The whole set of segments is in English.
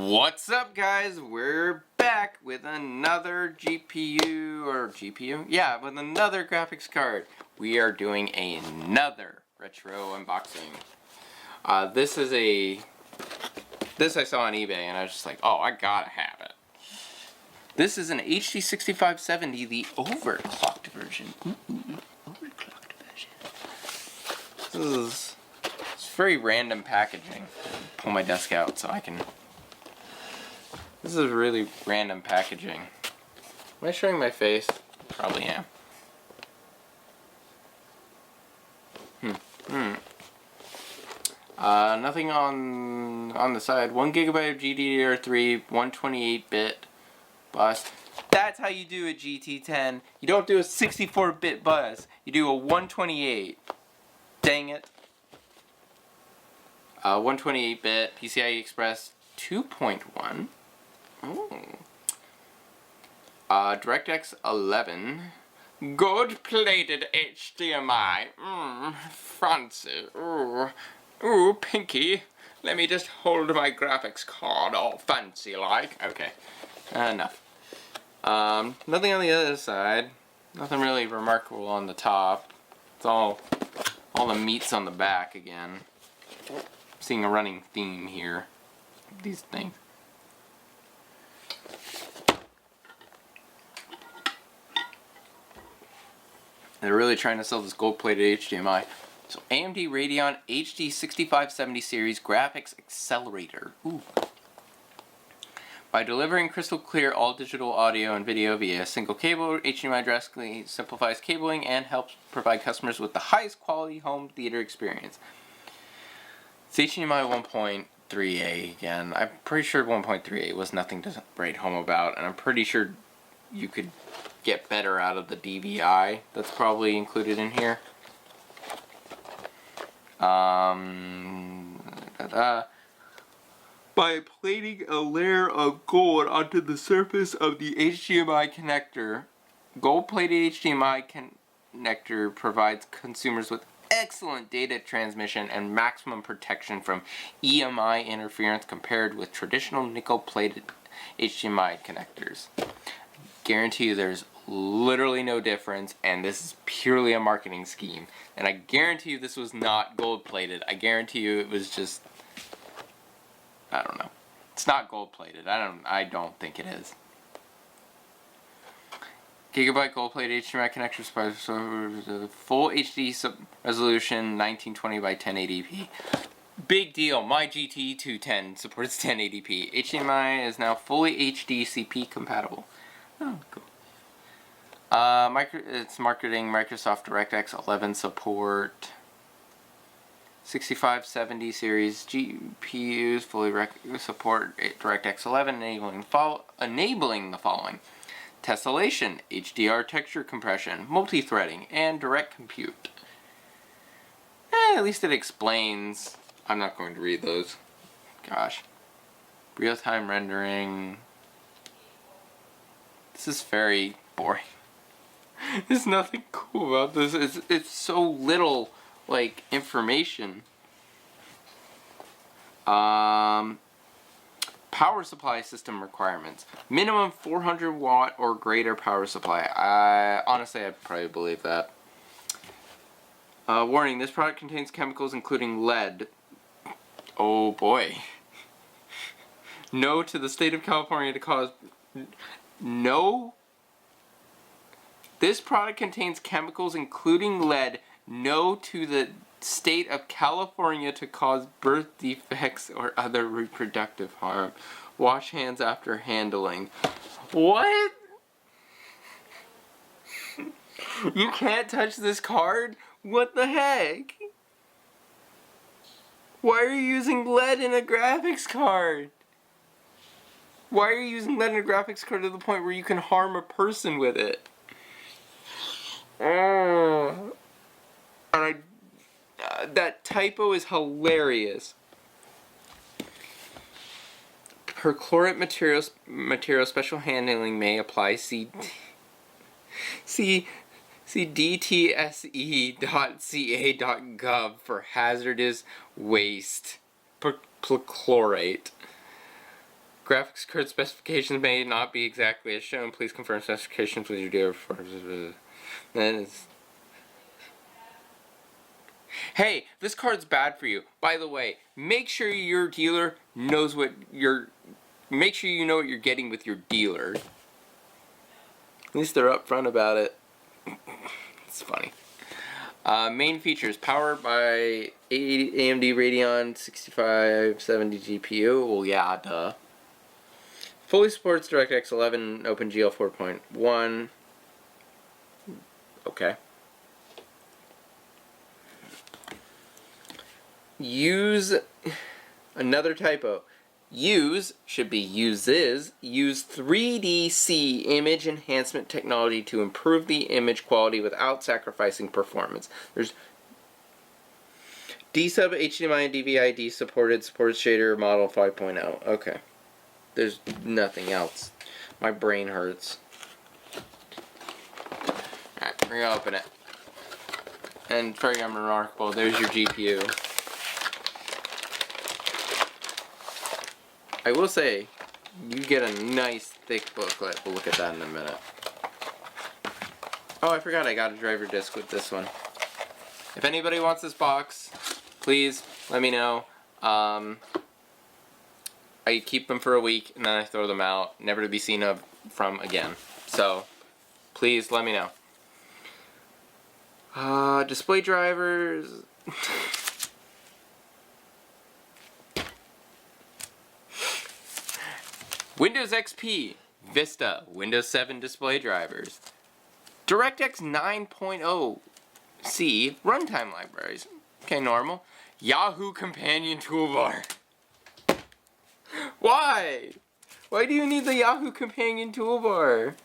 What's up, guys? We're back with another GPU. Yeah, with another graphics card. We are doing another retro unboxing. This I saw on eBay and I was just like, oh, I gotta have it. This is an HD 6570, the overclocked version. Overclocked version. It's very random packaging. Pull my desk out so I can. This is really random packaging. Am I showing my face? Probably am. Nothing on the side. 1 GB of GDDR3, 128-bit bus. That's how you do a GT10. You don't do a 64-bit bus. You do a 128. Dang it. 128-bit PCI Express 2.1. DirectX 11. Gold-plated HDMI. Fancy. Ooh, pinky. Let me just hold my graphics card all fancy-like. Okay, enough. Nothing on the other side. Nothing really remarkable on the top. It's all the meat's on the back again. I'm seeing a running theme here. These things. They're really trying to sell this gold-plated HDMI. So AMD Radeon HD 6570 series graphics accelerator. Ooh. By delivering crystal clear all digital audio and video via a single cable, HDMI drastically simplifies cabling and helps provide customers with the highest quality home theater experience. It's HDMI 1.3a again. I'm pretty sure 1.3a was nothing to write home about, and I'm pretty sure you could get better out of the DVI that's probably included in here. By plating a layer of gold onto the surface of the HDMI connector, gold-plated HDMI connector provides consumers with excellent data transmission and maximum protection from EMI interference compared with traditional nickel-plated HDMI connectors. Guarantee you there's literally no difference, and this is purely a marketing scheme. And I guarantee you this was not gold-plated. I guarantee you it was just, I don't know. It's not gold-plated. I don't think it is. Gigabyte gold-plated HDMI connector supports full HD resolution 1920 by 1080p. Big deal. My GT 210 supports 1080p. HDMI is now fully HDCP compatible. Oh, cool. It's marketing Microsoft DirectX 11 support. 6570 series GPUs fully support DirectX 11, enabling the following: tessellation, HDR texture compression, multi-threading, and direct compute. At least it explains. I'm not going to read those. Gosh. Real-time rendering. This is very boring. There's nothing cool about this. It's so little, like, information. Power supply system requirements. Minimum 400 watt or greater power supply. Honestly, I probably believe that. Warning, this product contains chemicals including lead. Oh boy. No to the state of California to cause... No. This product contains chemicals including lead. No to the state of California to cause birth defects or other reproductive harm. Wash hands after handling. What? You can't touch this card? What the heck? Why are you using lead in a graphics card? Why are you using lead in a graphics card to the point where you can harm a person with it? That typo is hilarious. Perchlorate material special handling may apply. See dtse.ca.gov for hazardous waste. Perchlorate. Graphics card specifications may not be exactly as shown. Please confirm specifications with your dealer before. Then it's... Hey, this card's bad for you. By the way, make sure your dealer knows what you're... Make sure you know what you're getting with your dealer. At least they're upfront about it. It's funny. Main features: powered by AMD Radeon 6570 GPU. Well, yeah, duh. Fully supports DirectX 11, OpenGL 4.1. Okay. Use, another typo. Use should be uses. Use 3DC image enhancement technology to improve the image quality without sacrificing performance. There's D-sub, HDMI, and DVI-D supports shader model 5.0. Okay. There's nothing else. My brain hurts. Alright, we're gonna open it. And very unremarkable, there's your GPU. I will say, you get a nice thick booklet. We'll look at that in a minute. Oh, I forgot I got a driver disc with this one. If anybody wants this box, please let me know. I keep them for a week and then I throw them out, never to be seen of from again. So, please let me know. Display drivers. Windows XP, Vista, Windows 7 display drivers, DirectX 9.0 C runtime libraries. Okay, normal. Yahoo Companion Toolbar. Why? Why do you need the Yahoo Companion Toolbar?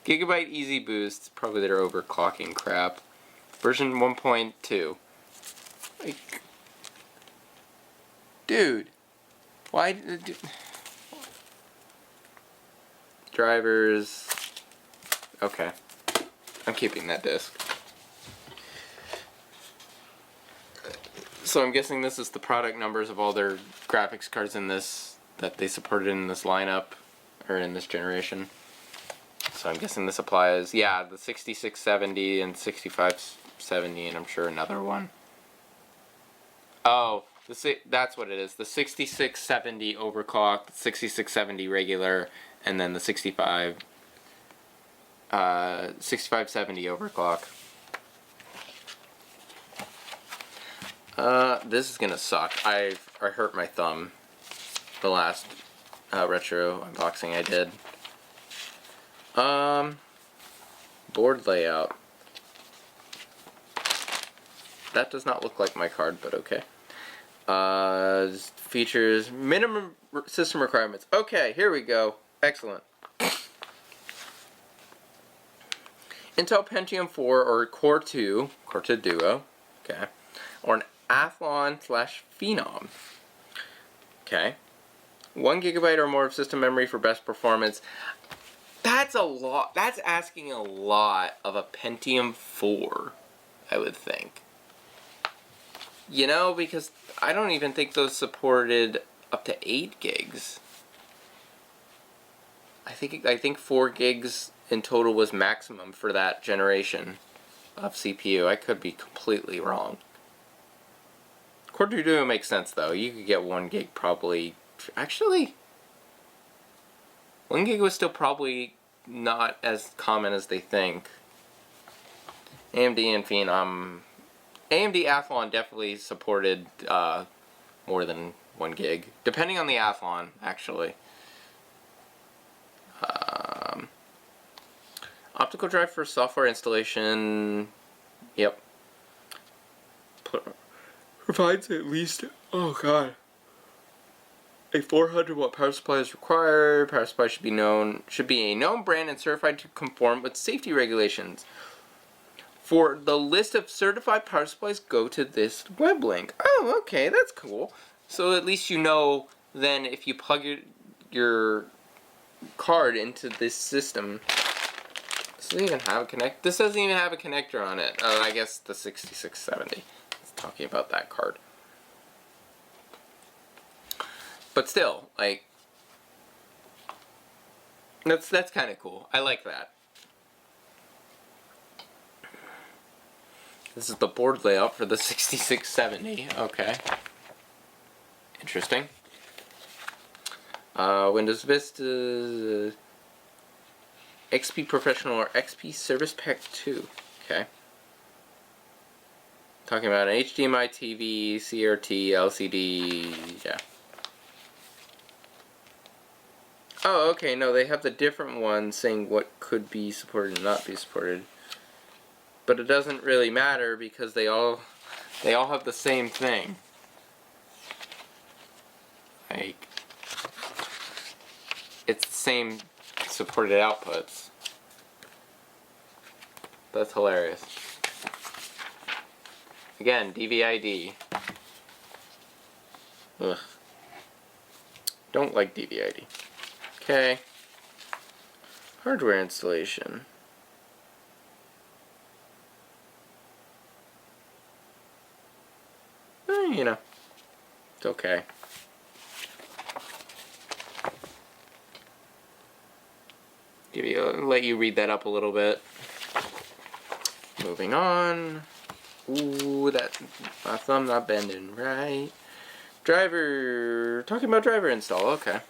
Gigabyte Easy Boost, probably their overclocking crap. Version 1.2. Like, dude, why? Drivers. Okay, I'm keeping that disc. So I'm guessing this is the product numbers of all their graphics cards in this that they supported in this lineup or in this generation. So I'm guessing this applies. Yeah, the 6670 and 6570, and I'm sure another one. Oh, that's what it is. The 6670 overclock, the 6670 regular, and then the 6570 overclock. This is gonna suck. I hurt my thumb the last retro unboxing I did. Board layout. That does not look like my card, but okay. Features, minimum system requirements. Okay, here we go. Excellent. Intel Pentium 4 or Core 2 Duo, okay, or an Athlon/Phenom, okay. 1 GB or more of system memory for best performance. That's a lot. That's asking a lot of a Pentium 4, I would think. You know, because I don't even think those supported up to 8 gigs. I think 4 gigs in total was maximum for that generation of CPU. I could be completely wrong. Core 2 Duo makes sense though. You could get 1 gig probably. Actually, 1 gig was still probably not as common as they think. AMD and Phenom. AMD Athlon definitely supported more than 1 gig, depending on the Athlon, actually. Optical drive for software installation. Yep. Provides at least, oh god, a 400 watt power supply is required. Power supply should be a known brand and certified to conform with safety regulations. For the list of certified power supplies, go to this web link. Oh, okay, that's cool. So at least you know then if you plug your card into this system. Does it even have a connect? This doesn't even have a connector on it. Oh, I guess the 6670. It's talking about that card. But still, like, That's kind of cool. I like that. This is the board layout for the 6670. Okay. Interesting. Windows Vista, XP Professional or XP Service Pack 2. Okay. Talking about an HDMI TV, CRT, LCD, yeah. Oh, okay, no, they have the different ones saying what could be supported and not be supported. But it doesn't really matter because they all have the same thing. Like, it's the same supported outputs. That's hilarious. Again, DVI-D. Ugh. Don't like DVI-D. Okay. Hardware installation. You know, it's okay. Let you read that up a little bit. Moving on. Ooh, my thumb not bending right. Driver. Talking about driver install. Okay.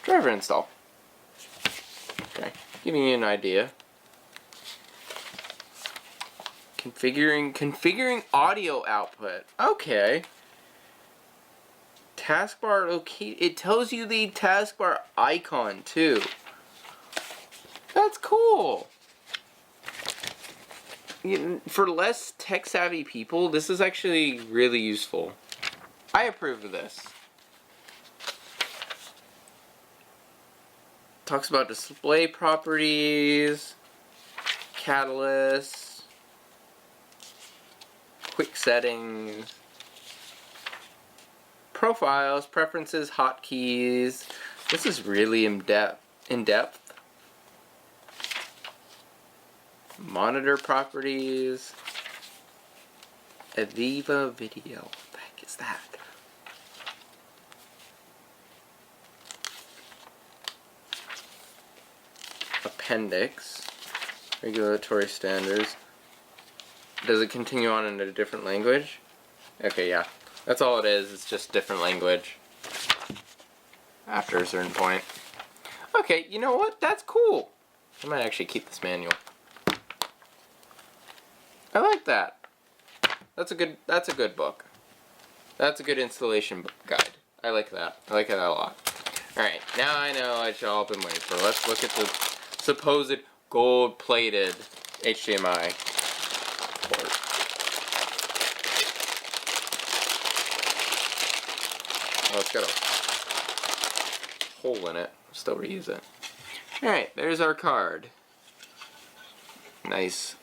Driver install. Okay, giving you an idea. Configuring audio output. Okay. Taskbar locate. It tells you the taskbar icon too. That's cool. For less tech-savvy people, this is actually really useful. I approve of this. Talks about display properties, catalysts, quick settings, profiles, preferences, hotkeys. This is really in depth. Monitor properties. Aviva video. What the heck is that? Appendix. Regulatory standards. Does it continue on in a different language? Okay, yeah. That's all it is. It's just different language. After a certain point. Okay, you know what? That's cool. I might actually keep this manual. I like that. That's a good book. That's a good installation guide. I like that. I like that a lot. Alright, now I know what y'all been waiting for. Let's look at the supposed gold-plated HDMI port. Oh, it's got a hole in it. Still reuse it. Alright, there's our card. Nice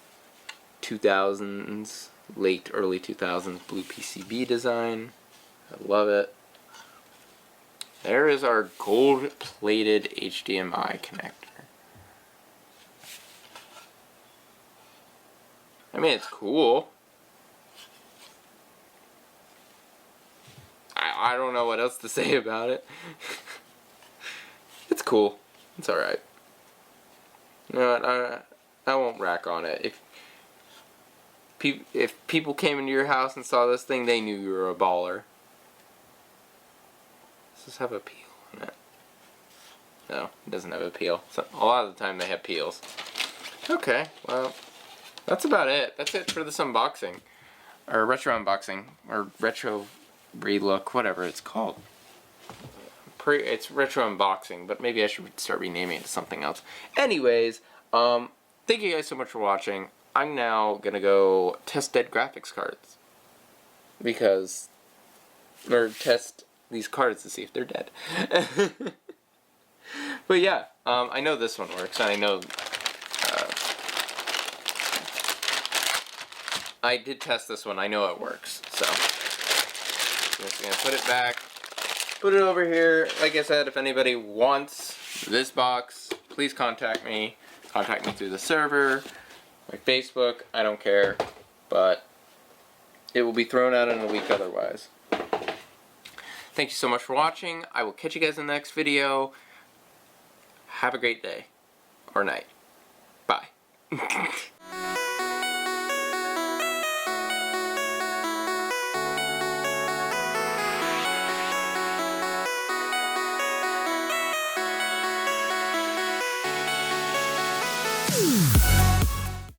2000s, late, early 2000s blue PCB design. I love it. There is our gold-plated HDMI connector. I mean, it's cool. I don't know what else to say about it. It's cool. It's alright. You know what? I won't rack on it. If people came into your house and saw this thing, they knew you were a baller. Does this have a peel on it? No, it doesn't have a peel. So, a lot of the time they have peels. Okay, well, that's about it. That's it for this unboxing. Or retro unboxing. Or retro relook, whatever it's called. It's retro unboxing, but maybe I should start renaming it to something else. Anyways, thank you guys so much for watching. I'm now gonna go test dead graphics cards. Or test these cards to see if they're dead. But yeah, I know this one works, and I know I did test this one. I know it works. So I'm just gonna put it back, put it over here. Like I said, if anybody wants this box, please contact me. Contact me through the server, my Facebook. I don't care, but it will be thrown out in a week otherwise. Thank you so much for watching. I will catch you guys in the next video. Have a great day. Or night. Bye.